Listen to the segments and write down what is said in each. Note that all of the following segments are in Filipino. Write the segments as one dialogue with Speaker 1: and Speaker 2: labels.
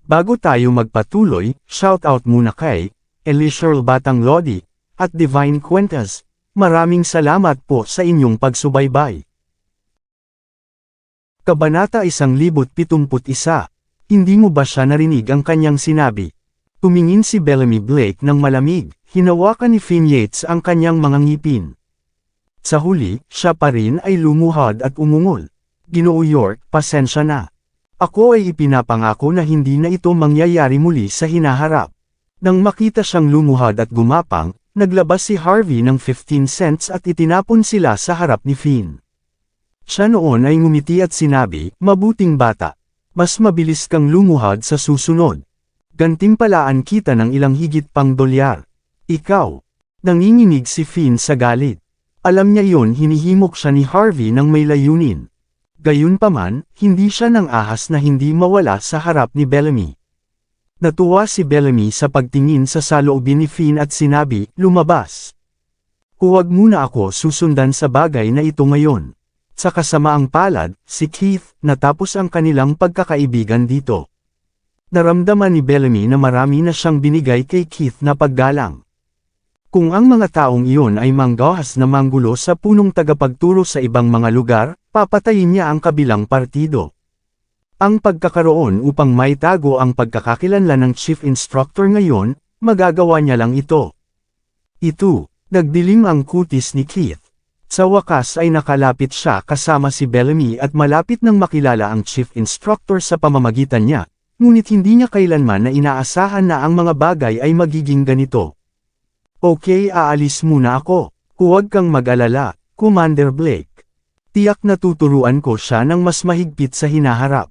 Speaker 1: Bago tayo magpatuloy, shoutout muna kay Elishirl Batang Lodi at Divine Cuentas. Maraming salamat po sa inyong pagsubaybay. Kabanata 1071. Hindi mo ba siya narinig ang kanyang sinabi? Tumingin si Bellamy Blake ng malamig, hinawakan ni Finn Yates ang kanyang mga ngipin. Sa huli, siya pa rin ay lumuhod at umungol. Ginoo York, pasensya na. Ako ay ipinapangako na hindi na ito mangyayari muli sa hinaharap. Nang makita siyang lumuhod at gumapang, naglabas si Harvey ng 15 cents at itinapon sila sa harap ni Finn. Siya noon ay ngumiti at sinabi, "Mabuting bata. Mas mabilis kang lumuhod sa susunod. Gantimpalaan kita ng ilang higit pang dolyar." Ikaw. Nanginginig si Finn sa galit. Alam niya iyon, hinihimok siya ni Harvey ng may layunin. Gayunpaman, hindi siya nang ahas na hindi mawala sa harap ni Bellamy. Natuwa si Bellamy sa pagtingin sa saloobin ni Finn at sinabi, "Lumabas. Huwag muna ako susundan sa bagay na ito ngayon." Sa kasamaang palad, si Keith, natapos ang kanilang pagkakaibigan dito. Naramdaman ni Bellamy na marami na siyang binigay kay Keith na paggalang. Kung ang mga taong iyon ay manggahas na manggulo sa punong tagapagturo sa ibang mga lugar, papatayin niya ang kabilang partido. Ang pagkakaroon upang maitago ang pagkakakilanlan ng chief instructor ngayon, magagawa niya lang ito. Nagdilim ang kutis ni Keith. Sa wakas ay nakalapit siya kasama si Bellamy at malapit nang makilala ang chief instructor sa pamamagitan niya, ngunit hindi niya kailanman na inaasahan na ang mga bagay ay magiging ganito. "Okay, aalis muna ako. Huwag kang mag-alala, Commander Blake. Tiyak na tuturuan ko siya ng mas mahigpit sa hinaharap.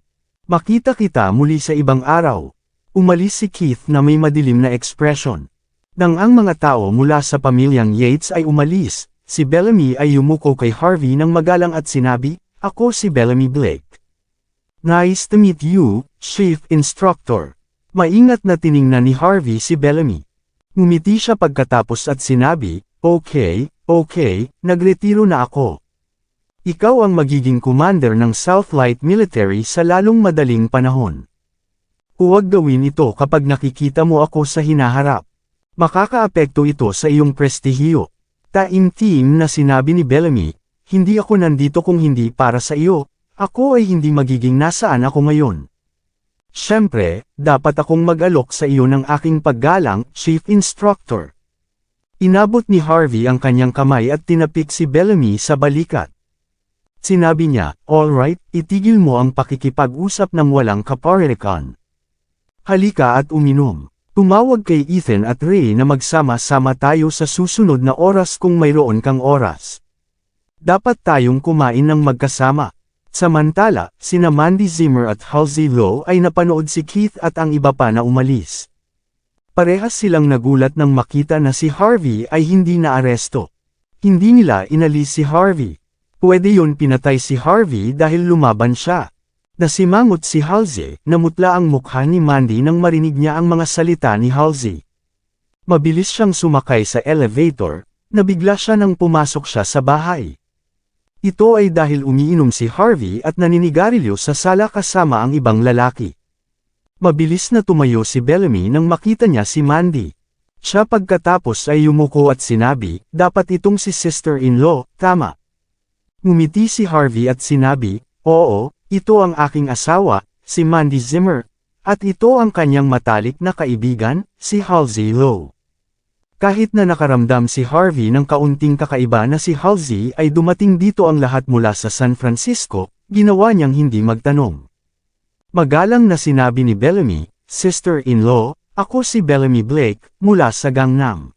Speaker 1: Makita kita muli sa ibang araw." Umalis si Keith na may madilim na ekspresyon. Nang ang mga tao mula sa pamilyang Yates ay umalis, si Bellamy ay yumuko kay Harvey ng magalang at sinabi, "Ako si Bellamy Blake. Nice to meet you, Chief Instructor." Maingat na tiningnan ni Harvey si Bellamy. Ngumiti siya pagkatapos at sinabi, Okay, nagretiro na ako. Ikaw ang magiging commander ng Southlight Military sa lalong madaling panahon. Huwag gawin ito kapag nakikita mo ako sa hinaharap. Makakaapekto ito sa iyong prestihiyo." Taimtim na sinabi ni Bellamy, "Hindi ako nandito kung hindi para sa iyo, ako ay hindi magiging nasaan ako ngayon. Siyempre, dapat akong mag-alok sa iyo ng aking paggalang, Chief Instructor." Inabot ni Harvey ang kanyang kamay at tinapik si Bellamy sa balikat. Sinabi niya, "Alright, itigil mo ang pakikipag-usap ng walang kaparirikan. Halika at uminom. Tumawag kay Ethan at Ray na magsama-sama tayo sa susunod na oras kung mayroon kang oras. Dapat tayong kumain ng magkasama." Samantala, sina Mandy Zimmer at Halsey Lowe ay napanood si Keith at ang iba pa na umalis. Parehas silang nagulat nang makita na si Harvey ay hindi naaresto. Hindi nila inalis si Harvey. Pwede yun pinatay si Harvey dahil lumaban siya. Nasimangot si Halsey, namutla ang mukha ni Mandy nang marinig niya ang mga salita ni Halsey. Mabilis siyang sumakay sa elevator, nabigla siya nang pumasok siya sa bahay. Ito ay dahil umiinom si Harvey at naninigarilyo sa sala kasama ang ibang lalaki. Mabilis na tumayo si Bellamy nang makita niya si Mandy. Siya pagkatapos ay yumuko at sinabi, "Dapat itong si sister-in-law, tama?" Ngumiti si Harvey at sinabi, "Oo, ito ang aking asawa, si Mandy Zimmer, at ito ang kanyang matalik na kaibigan, si Halsey Lowe." Kahit na nakaramdam si Harvey ng kaunting kakaiba na si Halsey ay dumating dito ang lahat mula sa San Francisco, ginawa niyang hindi magtanong. Magalang na sinabi ni Bellamy, "Sister-in-law, ako si Bellamy Blake, mula sa Gangnam.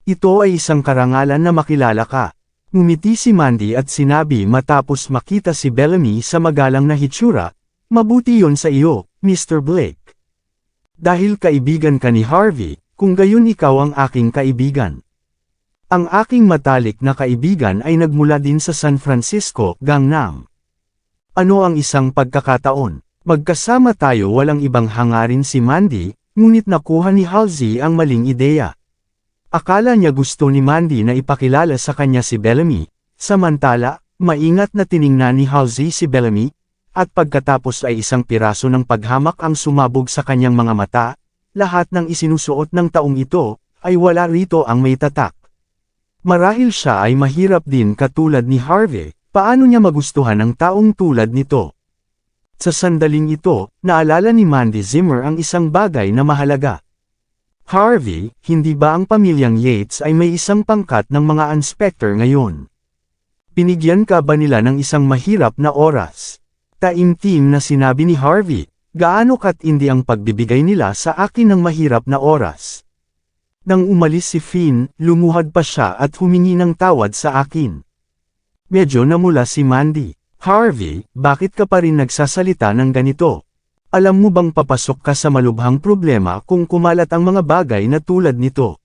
Speaker 1: Ito ay isang karangalan na makilala ka." Ngumiti si Mandy at sinabi matapos makita si Bellamy sa magalang na hitsura, "Mabuti yon sa iyo, Mr. Blake. Dahil kaibigan ka ni Harvey, kung gayon ikaw ang aking kaibigan. Ang aking matalik na kaibigan ay nagmula din sa San Francisco, Gangnam. Ano ang isang pagkakataon? Magkasama tayo." Walang ibang hangarin si Mandy, ngunit nakuha ni Halsey ang maling ideya. Akala niya gusto ni Mandy na ipakilala sa kanya si Bellamy, samantala, maingat na tiningnan ni Halsey si Bellamy, at pagkatapos ay isang piraso ng paghamak ang sumabog sa kanyang mga mata, lahat ng isinusuot ng taong ito, ay wala rito ang may tatak. Marahil siya ay mahirap din katulad ni Harvey, paano niya magustuhan ang taong tulad nito? Sa sandaling ito, naalala ni Mandy Zimmer ang isang bagay na mahalaga. Harvey, hindi ba ang pamilyang Yates ay may isang pangkat ng mga inspector ngayon? Binigyan ka ba nila ng isang mahirap na oras? Taimtim na sinabi ni Harvey, gaano katindi ang pagbibigay nila sa akin ng mahirap na oras. Nang umalis si Finn, lumuhad pa siya at humingi ng tawad sa akin. Medyo namula si Mandy. Harvey, bakit ka pa rin nagsasalita ng ganito? Alam mo bang papasok ka sa malubhang problema kung kumalat ang mga bagay na tulad nito?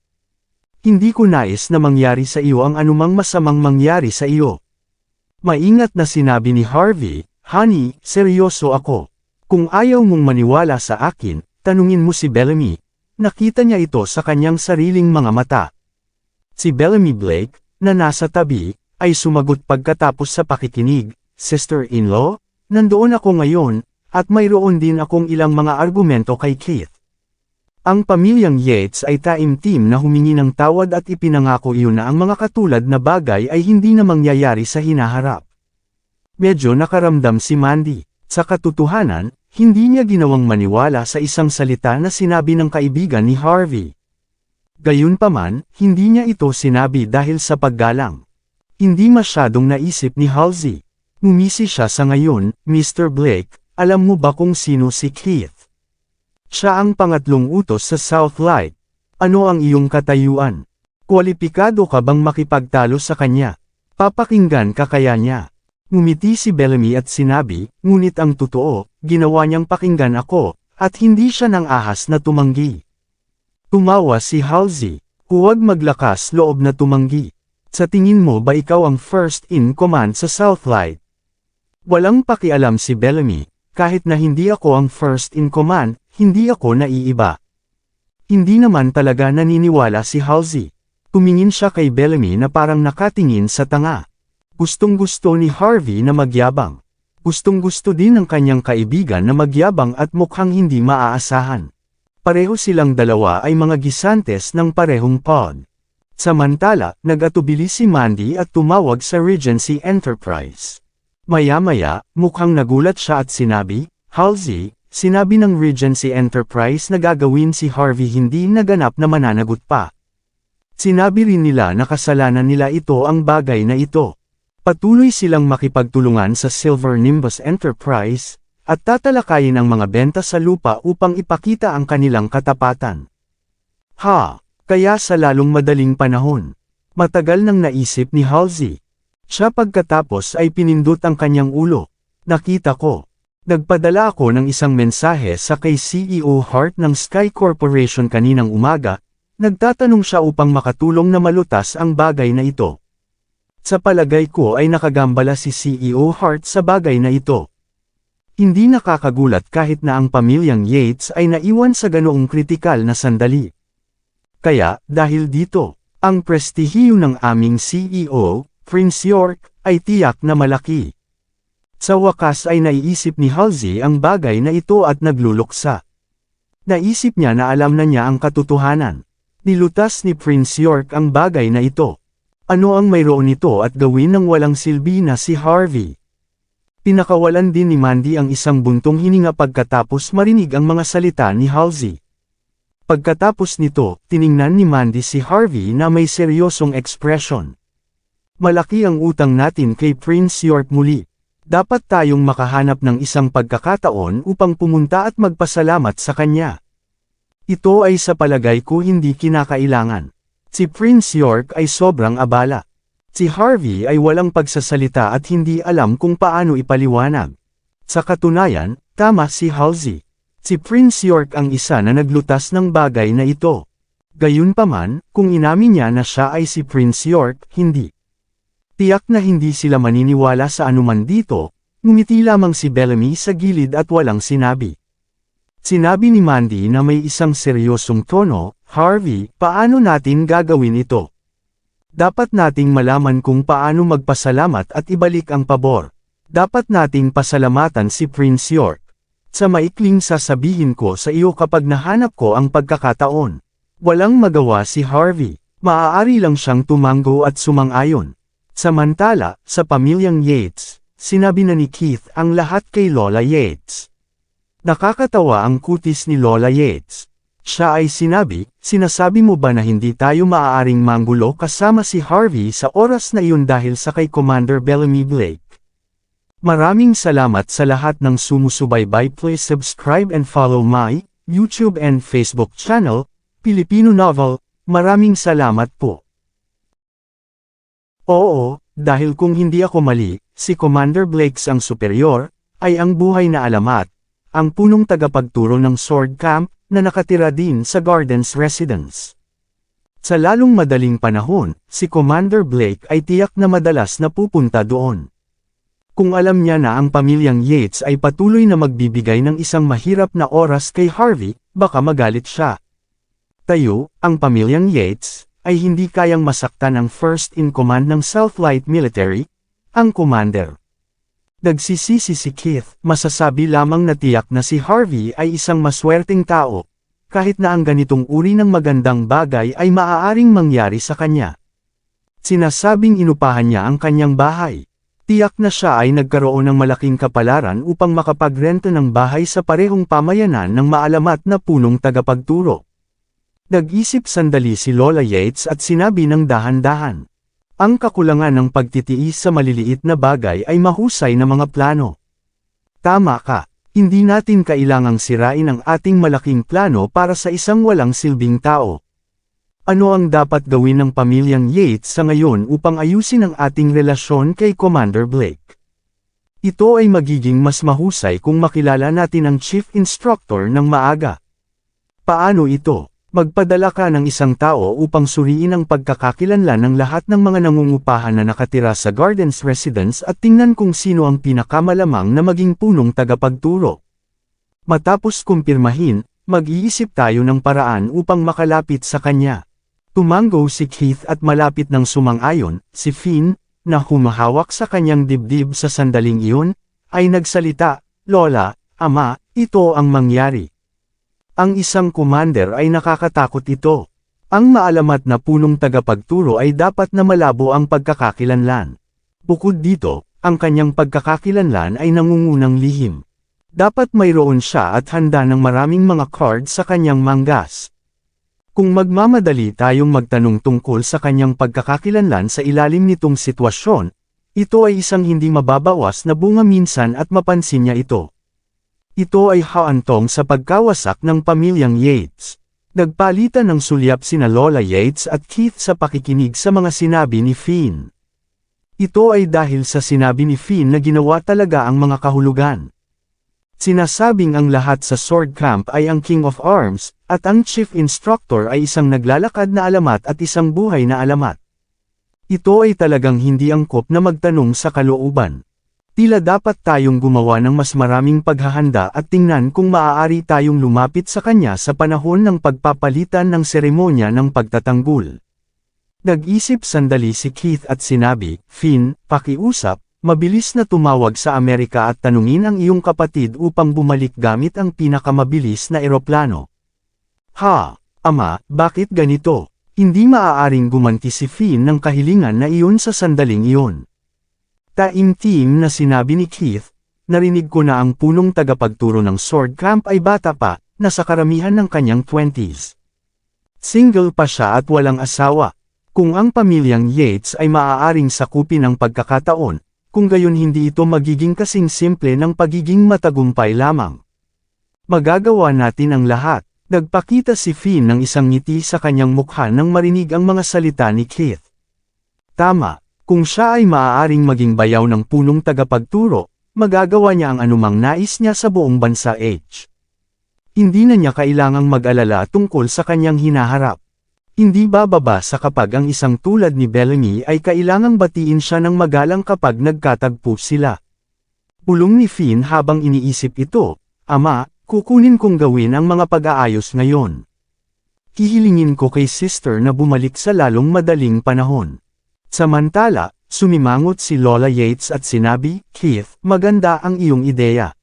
Speaker 1: Hindi ko nais na mangyari sa iyo ang anumang masamang mangyari sa iyo. Maingat na sinabi ni Harvey, honey, seryoso ako. Kung ayaw mong maniwala sa akin, tanungin mo si Bellamy. Nakita niya ito sa kanyang sariling mga mata. Si Bellamy Blake, na nasa tabi, ay sumagot pagkatapos sa pakikinig. Sister-in-law, nandoon ako ngayon, at mayroon din akong ilang mga argumento kay Keith. Ang pamilyang Yates ay taimtim na humingi ng tawad at ipinangako iyon na ang mga katulad na bagay ay hindi na mangyayari sa hinaharap. Medyo nakaramdam si Mandy. Sa katotohanan, hindi niya ginawang maniwala sa isang salita na sinabi ng kaibigan ni Harvey. Gayunpaman, hindi niya ito sinabi dahil sa paggalang. Hindi masyadong naisip ni Halsey. Ngumisi siya sa ngayon, Mr. Blake, alam mo ba kung sino si Keith? Siya ang pangatlong utos sa Southlight. Ano ang iyong katayuan? Kwalipikado ka bang makipagtalo sa kanya? Papakinggan ka kaya niya? Ngumiti si Bellamy at sinabi, ngunit ang totoo, ginawa niyang pakinggan ako, at hindi siya nang ahas na tumanggi. Tumawa si Halsey, huwag maglakas loob na tumanggi. Sa tingin mo ba ikaw ang first in command sa Southlight? Walang pakialam si Bellamy, kahit na hindi ako ang first in command, hindi ako naiiba. Hindi naman talaga naniniwala si Halsey. Tumingin siya kay Bellamy na parang nakatingin sa tanga. Gustong-gusto ni Harvey na magyabang. Gustong-gusto din ng kanyang kaibigan na magyabang at mukhang hindi maaasahan. Pareho silang dalawa ay mga gisantes ng parehong pod. Samantala, nag-atubili si Mandy at tumawag sa Regency Enterprise. Maya-maya, mukhang nagulat siya at sinabi, Halsey, sinabi ng Regency Enterprise na gagawin si Harvey hindi naganap na mananagot pa. Sinabi rin nila na kasalanan nila ito ang bagay na ito. Patuloy silang makipagtulungan sa Silver Nimbus Enterprise, at tatalakayin ang mga benta sa lupa upang ipakita ang kanilang katapatan. Kaya sa lalong madaling panahon. Matagal nang naisip ni Halsey. Siya pagkatapos ay pinindot ang kanyang ulo. Nakita ko. Nagpadala ako ng isang mensahe sa kay CEO Hart ng Sky Corporation kaninang umaga, nagtatanong siya upang makatulong na malutas ang bagay na ito. Sa palagay ko ay nakagambala si CEO Hart sa bagay na ito. Hindi nakakagulat kahit na ang pamilyang Yates ay naiwan sa ganoong kritikal na sandali. Kaya, dahil dito, ang prestihiyo ng aming CEO, Prince York, ay tiyak na malaki. Sa wakas ay naiisip ni Halsey ang bagay na ito at nagluluksa. Naisip niya na alam na niya ang katotohanan. Nilutas ni Prince York ang bagay na ito. Ano ang mayroon nito at gawin ng walang silbi na si Harvey? Pinakawalan din ni Mandy ang isang buntong hininga pagkatapos marinig ang mga salita ni Halsey. Pagkatapos nito, tiningnan ni Mandy si Harvey na may seryosong ekspresyon. Malaki ang utang natin kay Prince York muli. Dapat tayong makahanap ng isang pagkakataon upang pumunta at magpasalamat sa kanya. Ito ay sa palagay ko hindi kinakailangan. Si Prince York ay sobrang abala. Si Harvey ay walang pagsasalita at hindi alam kung paano ipaliwanag. Sa katunayan, tama si Halsey. Si Prince York ang isa na naglutas ng bagay na ito. Gayunpaman, kung inamin niya na siya ay si Prince York, hindi. Tiyak na hindi sila maniniwala sa anuman dito, ngumiti lamang si Bellamy sa gilid at walang sinabi. Sinabi ni Mandy na may isang seryosong tono, Harvey, paano natin gagawin ito? Dapat nating malaman kung paano magpasalamat at ibalik ang pabor. Dapat nating pasalamatan si Prince York. Sa maikling sasabihin ko sa iyo kapag nahanap ko ang pagkakataon. Walang magawa si Harvey. Maaari lang siyang tumango at sumang-ayon. Samantala, sa pamilyang Yates, sinabi na ni Keith ang lahat kay Lola Yates. Nakakatawa ang kutis ni Lola Yates. Siya ay sinasabi mo ba na hindi tayo maaaring manggulo kasama si Harvey sa oras na iyon dahil sa kay Commander Bellamy Blake? Maraming salamat sa lahat ng sumusubaybay. Please subscribe and follow my YouTube and Facebook channel, Filipino Novel. Maraming salamat po. Oo, dahil kung hindi ako mali, si Commander Blake ang superior, ay ang buhay na alamat, ang punong tagapagturo ng Sword Camp, na nakatira din sa Gardens Residence. Sa lalong madaling panahon, si Commander Blake ay tiyak na madalas na pupunta doon. Kung alam niya na ang pamilyang Yates ay patuloy na magbibigay ng isang mahirap na oras kay Harvey, baka magalit siya. Tayo, ang pamilyang Yates, ay hindi kayang masaktan ang first in command ng Southlight Military, ang commander. Nagsisisi si Keith, masasabi lamang na tiyak na si Harvey ay isang maswerteng tao, kahit na ang ganitong uri ng magandang bagay ay maaaring mangyari sa kanya. Sinasabing inupahan niya ang kanyang bahay. Tiyak na siya ay nagkaroon ng malaking kapalaran upang makapagrento ng bahay sa parehong pamayanan ng maalamat na punong tagapagturo. Nag-isip sandali si Lola Yates at sinabi ng dahan-dahan. Ang kakulangan ng pagtitiis sa maliliit na bagay ay mahusay na mga plano. Tama ka, hindi natin kailangang sirain ang ating malaking plano para sa isang walang silbing tao. Ano ang dapat gawin ng pamilyang Yates sa ngayon upang ayusin ang ating relasyon kay Commander Blake? Ito ay magiging mas mahusay kung makilala natin ang Chief Instructor ng maaga. Paano ito? Magpadala ka ng isang tao upang suriin ang pagkakakilanlan ng lahat ng mga nangungupahan na nakatira sa Gardens Residence at tingnan kung sino ang pinakamalamang na maging punong tagapagturo. Matapos kumpirmahin, mag-iisip tayo ng paraan upang makalapit sa kanya. Tumango si Keith at malapit ng sumang-ayon, si Finn, na humahawak sa kanyang dibdib sa sandaling iyon, ay nagsalita, Lola, Ama, ito ang mangyari. Ang isang commander ay nakakatakot ito. Ang maalamat na punong tagapagturo ay dapat na malabo ang pagkakakilanlan. Bukod dito, ang kanyang pagkakakilanlan ay nangungunang lihim. Dapat mayroon siya at handa ng maraming mga cards sa kanyang manggas. Kung magmamadali tayong magtanong tungkol sa kanyang pagkakakilanlan sa ilalim nitong sitwasyon, ito ay isang hindi mababawas na bunga minsan at mapansin niya ito. Ito ay haantong sa pagkawasak ng pamilyang Yates. Nagpalitan ng sulyap sina Lola Yates at Keith sa pakikinig sa mga sinabi ni Finn. Ito ay dahil sa sinabi ni Finn na ginawa talaga ang mga kahulugan. Sinasabing ang lahat sa Sword Camp ay ang King of Arms, at ang Chief Instructor ay isang naglalakad na alamat at isang buhay na alamat. Ito ay talagang hindi angkop na magtanong sa kalooban. Tila dapat tayong gumawa ng mas maraming paghahanda at tingnan kung maaari tayong lumapit sa kanya sa panahon ng pagpapalitan ng seremonya ng pagtatanggol. Nag-isip sandali si Keith at sinabi, Finn, pakiusap, mabilis na tumawag sa Amerika at tanungin ang iyong kapatid upang bumalik gamit ang pinakamabilis na eroplano. Ha, Ama, bakit ganito? Hindi maaaring gumanti si Finn ng kahilingan na iyon sa sandaling iyon. Taimtim na sinabi ni Keith, narinig ko na ang punong tagapagturo ng Sword Camp ay bata pa, nasa karamihan ng kanyang 20s. Single pa siya at walang asawa. Kung ang pamilyang Yates ay maaaring sakupin ang pagkakataon, kung gayon hindi ito magiging kasing simple ng pagiging matagumpay lamang. Magagawa natin ang lahat. Nagpakita si Finn ng isang ngiti sa kanyang mukha nang marinig ang mga salita ni Keith. Tama. Kung siya ay maaaring maging bayaw ng punong tagapagturo, magagawa niya ang anumang nais niya sa buong bansa H. Hindi na niya kailangang mag-alala tungkol sa kanyang hinaharap. Hindi bababa sa kapag ang isang tulad ni Bellamy ay kailangang batiin siya ng magalang kapag nagkatagpo sila. Bulong ni Finn habang iniisip ito, Ama, kukunin kong gawin ang mga pag-aayos ngayon. Hihilingin ko kay sister na bumalik sa lalong madaling panahon. Samantala, Sumimangot si Lola Yates at sinabi, Keith, maganda ang iyong ideya.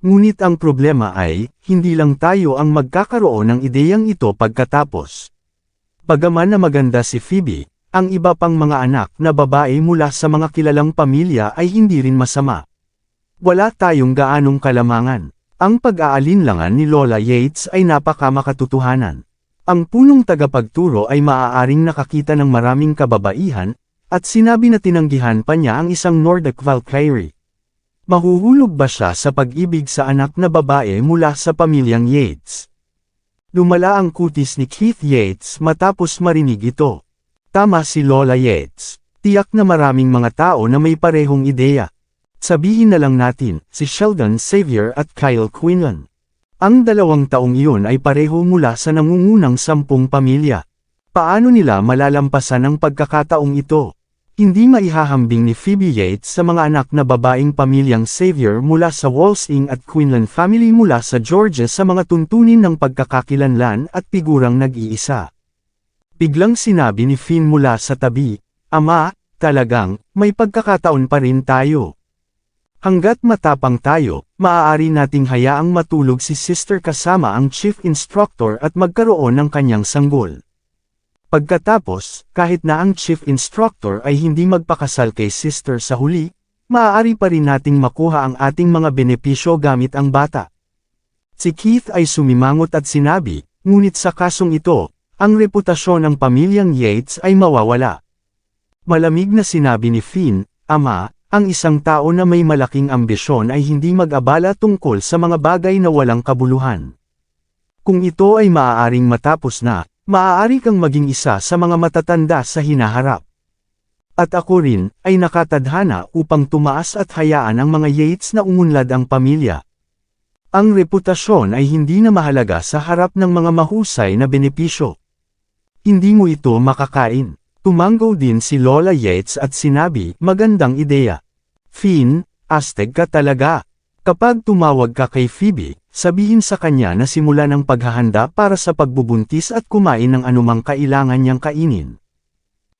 Speaker 1: Ngunit ang problema ay, hindi lang tayo ang magkakaroon ng ideyang ito pagkatapos. Bagaman na maganda si Phoebe, ang iba pang mga anak na babae mula sa mga kilalang pamilya ay hindi rin masama. Wala tayong gaanong kalamangan. Ang pag-aalinlangan ni Lola Yates ay napakamakatotohanan. Ang punong tagapagturo ay maaaring nakakita ng maraming kababaihan, at sinabi na tinanggihan pa niya ang isang Nordic Valkyrie. Mahuhulog ba siya sa pag-ibig sa anak na babae mula sa pamilyang Yates? Lumala ang kutis ni Keith Yates matapos marinig ito. Tama si Lola Yates. Tiyak na maraming mga tao na may parehong ideya. Sabihin na lang natin, si Sheldon Xavier at Kyle Quinlan. Ang 2 taong iyon ay pareho mula sa nangungunang 10 pamilya. Paano nila malalampasan ang pagkakataong ito? Hindi maihahambing ni Phoebe Yates sa mga anak na babaeng pamilyang Xavier mula sa Walsing at Quinlan family mula sa Georgia sa mga tuntunin ng pagkakakilanlan at figurang nag-iisa. Biglang sinabi ni Finn mula sa tabi, Ama, talagang, may pagkakataon pa rin tayo. Hanggat matapang tayo, maaari nating hayaang matulog si Sister kasama ang Chief Instructor at magkaroon ng kanyang sanggol. Pagkatapos, kahit na ang Chief Instructor ay hindi magpakasal kay Sister sa huli, maaari pa rin nating makuha ang ating mga benepisyo gamit ang bata. Si Keith ay sumimangot at sinabi, ngunit sa kasong ito, ang reputasyon ng pamilyang Yates ay mawawala. Malamig na sinabi ni Finn, Ama, ang isang tao na may malaking ambisyon ay hindi mag-abala tungkol sa mga bagay na walang kabuluhan. Kung ito ay maaaring matapos na, maaari kang maging isa sa mga matatanda sa hinaharap. At ako rin, ay nakatadhana upang tumaas at hayaan ang mga Yates na umunlad ang pamilya. Ang reputasyon ay hindi na mahalaga sa harap ng mga mahusay na benepisyo. Hindi mo ito makakain. Tumanggo din si Lola Yates at sinabi, magandang ideya. Finn, astig ka talaga. Kapag tumawag ka kay Phoebe, sabihin sa kanya na simulan ang paghahanda para sa pagbubuntis at kumain ng anumang kailangan niyang kainin.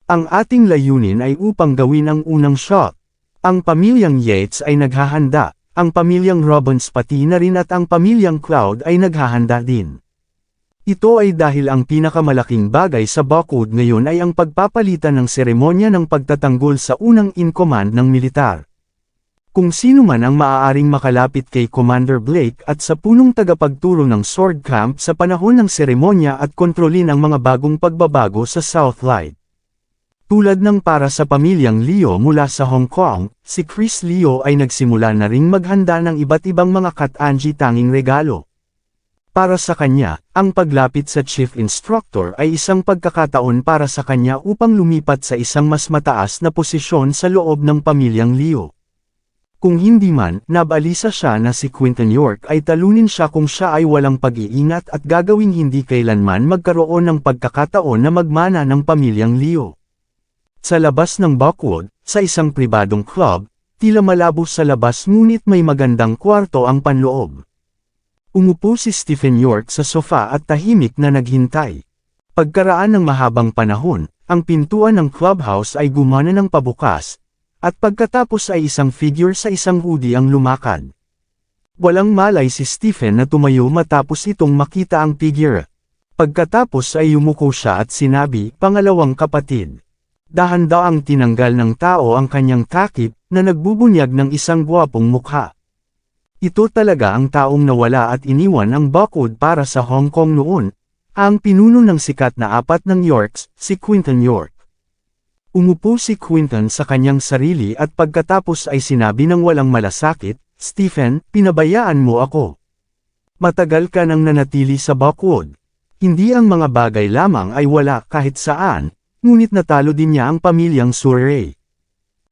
Speaker 1: Ang ating layunin ay upang gawin ang unang shot. Ang pamilyang Yates ay naghahanda, ang pamilyang Robbins pati na rin at ang pamilyang Cloud ay naghahanda din. Ito ay dahil ang pinakamalaking bagay sa Buckwood ngayon ay ang pagpapalitan ng seremonya ng pagtatanggol sa unang in-command ng militar. Kung sino man ang maaaring makalapit kay Commander Blake at sa punong tagapagturo ng Sword Camp sa panahon ng seremonya at kontrolin ang mga bagong pagbabago sa Southlight. Tulad ng para sa pamilyang Leo mula sa Hong Kong, si Chris Leo ay nagsimula na ring maghanda ng iba't ibang mga Kat-Anji tanging regalo. Para sa kanya, ang paglapit sa Chief Instructor ay isang pagkakataon para sa kanya upang lumipat sa isang mas mataas na posisyon sa loob ng pamilyang Leo. Kung hindi man, nabalisa siya na si Quentin York ay talunin siya kung siya ay walang pag-iingat at gagawing hindi kailanman magkaroon ng pagkakataon na magmana ng pamilyang Leo. Sa labas ng Buckwood, sa isang pribadong club, tila malabo sa labas ngunit may magandang kwarto ang panloob. Umupo si Stephen York sa sofa at tahimik na naghintay. Pagkaraan ng mahabang panahon, ang pintuan ng clubhouse ay gumana ng pabukas, at pagkatapos ay isang figure sa isang hoodie ang lumakad. Walang malay si Stephen na tumayo matapos itong makita ang figure. Pagkatapos ay yumuko siya at sinabi, pangalawang kapatid. Dahan-daang tinanggal ng tao ang kanyang takip, na nagbubunyag ng isang gwapong mukha. Ito talaga ang taong nawala at iniwan ang Buckwood para sa Hong Kong noon, ang pinuno ng sikat na 4 ng Yorks, si Quentin York. Umupo si Quentin sa kanyang sarili at pagkatapos ay sinabi ng walang malasakit, Stephen, pinabayaan mo ako. Matagal ka nang nanatili sa Buckwood. Hindi ang mga bagay lamang ay wala kahit saan, ngunit natalo din niya ang pamilyang Surrey.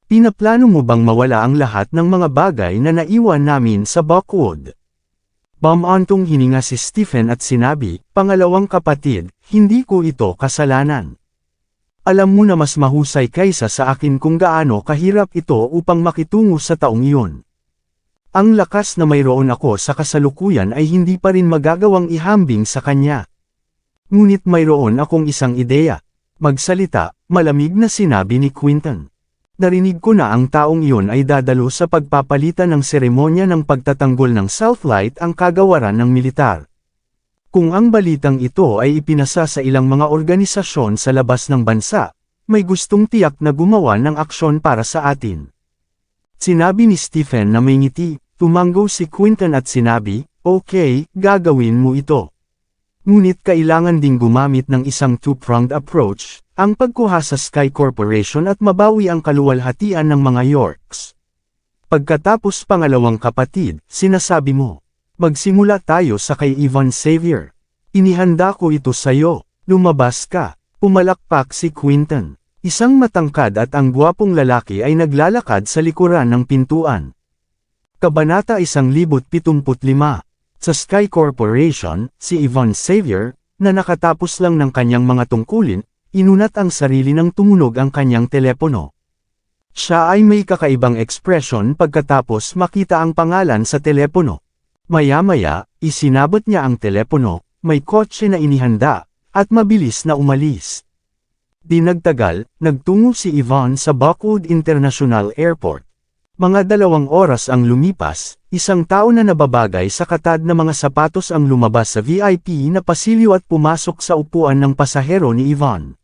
Speaker 1: Pinaplano mo bang mawala ang lahat ng mga bagay na naiwan namin sa Buckwood? Bumantong hininga si Stephen at sinabi, pangalawang kapatid, hindi ko ito kasalanan. Alam mo na mas mahusay kaysa sa akin kung gaano kahirap ito upang makitungo sa taong iyon. Ang lakas na mayroon ako sa kasalukuyan ay hindi pa rin magagawang ihambing sa kanya. Ngunit mayroon akong isang ideya. Magsalita, malamig na sinabi ni Quentin. Narinig ko na ang taong iyon ay dadalo sa pagpapalitan ng seremonya ng pagtatanggol ng Southlight ang kagawaran ng militar. Kung ang balitang ito ay ipinasa sa ilang mga organisasyon sa labas ng bansa, may gustong tiyak na gumawa ng aksyon para sa atin. Sinabi ni Stephen na may ngiti, tumango si Quinton at sinabi, okay, gagawin mo ito. Ngunit kailangan ding gumamit ng isang two-pronged approach, ang pagkuha sa Sky Corporation at mabawi ang kaluwalhatian ng mga Yorks. Pagkatapos pangalawang kapatid, sinasabi mo, magsimula tayo sa kay Ivan Xavier. Inihanda ko ito sa'yo, lumabas ka, pumalakpak si Quinton. Isang matangkad at ang gwapong lalaki ay naglalakad sa likuran ng pintuan. Kabanata 1075. Sa Sky Corporation, si Ivan Xavier, na nakatapos lang ng kanyang mga tungkulin, inunat ang sarili ng tumunog ang kanyang telepono. Siya ay may kakaibang ekspresyon pagkatapos makita ang pangalan sa telepono. Maya-maya, isinabot niya ang telepono, may kotse na inihanda, at mabilis na umalis. Di nagtagal, nagtungo si Ivan sa Buckwood International Airport. Mga 2 oras ang lumipas, isang tao na nababagay sa katad na mga sapatos ang lumabas sa VIP na pasilyo at pumasok sa upuan ng pasahero ni Ivan.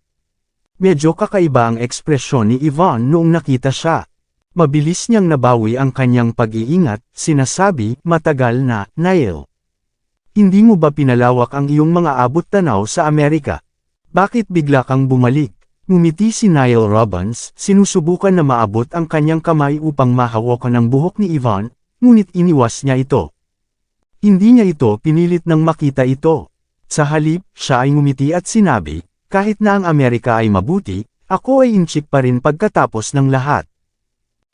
Speaker 1: Medyo kakaiba ang ekspresyon ni Ivan noong nakita siya. Mabilis niyang nabawi ang kanyang pag-iingat, sinasabi, matagal na, Niall. Hindi mo ba pinalawak ang iyong mga abot-tanaw sa Amerika? Bakit bigla kang bumalik? Ngumiti si Niall Robbins, sinusubukan na maabot ang kanyang kamay upang mahawakan ang buhok ni Ivan, ngunit iniwas niya ito. Hindi niya ito pinilit nang makita ito. Sa halip, siya ay ngumiti at sinabi, kahit na ang Amerika ay mabuti, ako ay inchik pa rin pagkatapos ng lahat.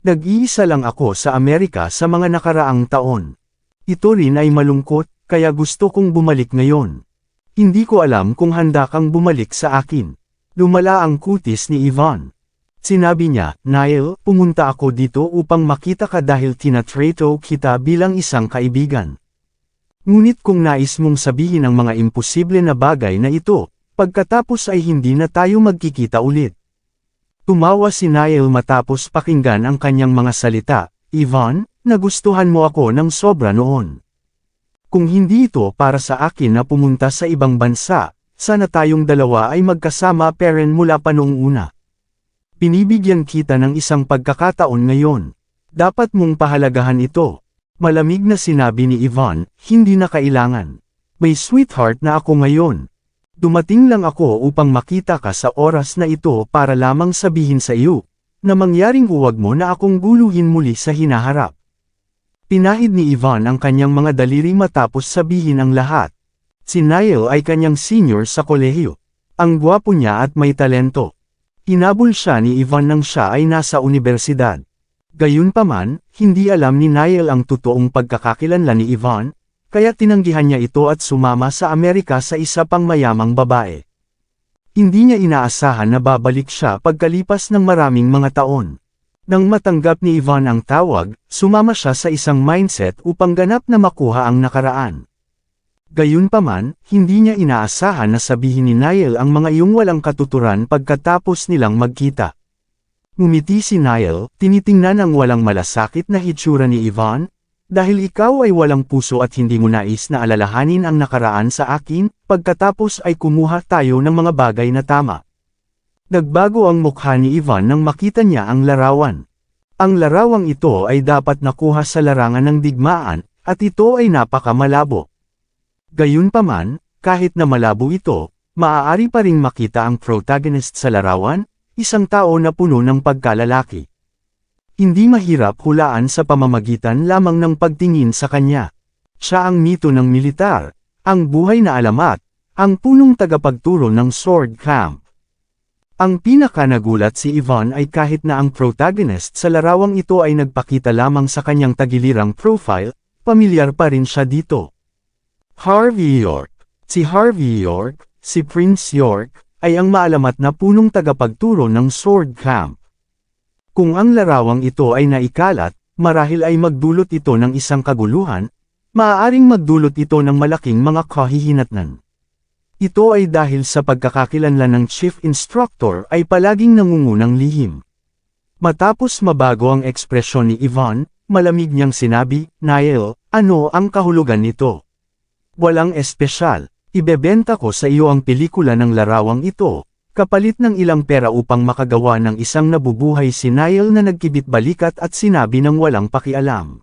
Speaker 1: Nag-iisa lang ako sa Amerika sa mga nakaraang taon. Ito rin ay malungkot, kaya gusto kong bumalik ngayon. Hindi ko alam kung handa kang bumalik sa akin. Lumala ang kutis ni Ivan. Sinabi niya, Niall, pumunta ako dito upang makita ka dahil tinatrato kita bilang isang kaibigan. Ngunit kung nais mong sabihin ang mga imposible na bagay na ito, pagkatapos ay hindi na tayo magkikita ulit. Tumawa si Niall matapos pakinggan ang kanyang mga salita, Ivan, nagustuhan mo ako ng sobra noon. Kung hindi ito para sa akin na pumunta sa ibang bansa, sana tayong dalawa ay magkasama peren mula pa noong una. Pinibigyan kita ng isang pagkakataon ngayon. Dapat mong pahalagahan ito. Malamig na sinabi ni Ivan, hindi na kailangan. May sweetheart na ako ngayon. Dumating lang ako upang makita ka sa oras na ito para lamang sabihin sa iyo, na mangyaring huwag mo na akong guluhin muli sa hinaharap. Pinahid ni Ivan ang kanyang mga daliri matapos sabihin ang lahat. Si Niall ay kanyang senior sa kolehiyo. Ang gwapo niya at may talento. Hinabol siya ni Ivan nang siya ay nasa universidad. Gayunpaman, hindi alam ni Niall ang totoong pagkakakilanlan ni Ivan, kaya tinanggihan niya ito at sumama sa Amerika sa isa pang mayamang babae. Hindi niya inaasahan na babalik siya pagkalipas ng maraming mga taon. Nang matanggap ni Ivan ang tawag, sumama siya sa isang mindset upang ganap na makuha ang nakaraan. Gayunpaman, hindi niya inaasahan na sabihin ni Niall ang mga iyong walang katuturan pagkatapos nilang magkita. Ngumiti si Niall, tinitingnan ang walang malasakit na hitsura ni Ivan, dahil ikaw ay walang puso at hindi mo nais na alalahanin ang nakaraan sa akin, pagkatapos ay kumuha tayo ng mga bagay na tama. Nagbago ang mukha ni Ivan nang makita niya ang larawan. Ang larawang ito ay dapat nakuha sa larangan ng digmaan, at ito ay napakamalabo. Gayunpaman, kahit na malabo ito, maaari pa ring makita ang protagonist sa larawan, isang tao na puno ng pagkalalaki. Hindi mahirap hulaan sa pamamagitan lamang ng pagtingin sa kanya. Siya ang mito ng militar, ang buhay na alamat, ang punong tagapagturo ng sword camp. Ang pinakanagulat si Ivan ay kahit na ang protagonist sa larawang ito ay nagpakita lamang sa kanyang tagilirang profile, pamilyar pa rin siya dito. Harvey York. Si Harvey York, si Prince York, ay ang maalamat na punong tagapagturo ng sword camp. Kung ang larawang ito ay naikalat, marahil ay magdulot ito ng isang kaguluhan, maaaring magdulot ito ng malaking mga kahihinatnan. Ito ay dahil sa pagkakakilanlan ng chief instructor ay palaging nangungunang lihim. Matapos mabago ang ekspresyon ni Yvonne, malamig niyang sinabi, "Niall, ano ang kahulugan nito? Walang espesyal. Ibebenta ko sa iyo ang pelikula ng larawang ito, kapalit ng ilang pera upang makagawa ng isang nabubuhay." Si Niall na nagkibit balikat at sinabi ng walang pakialam.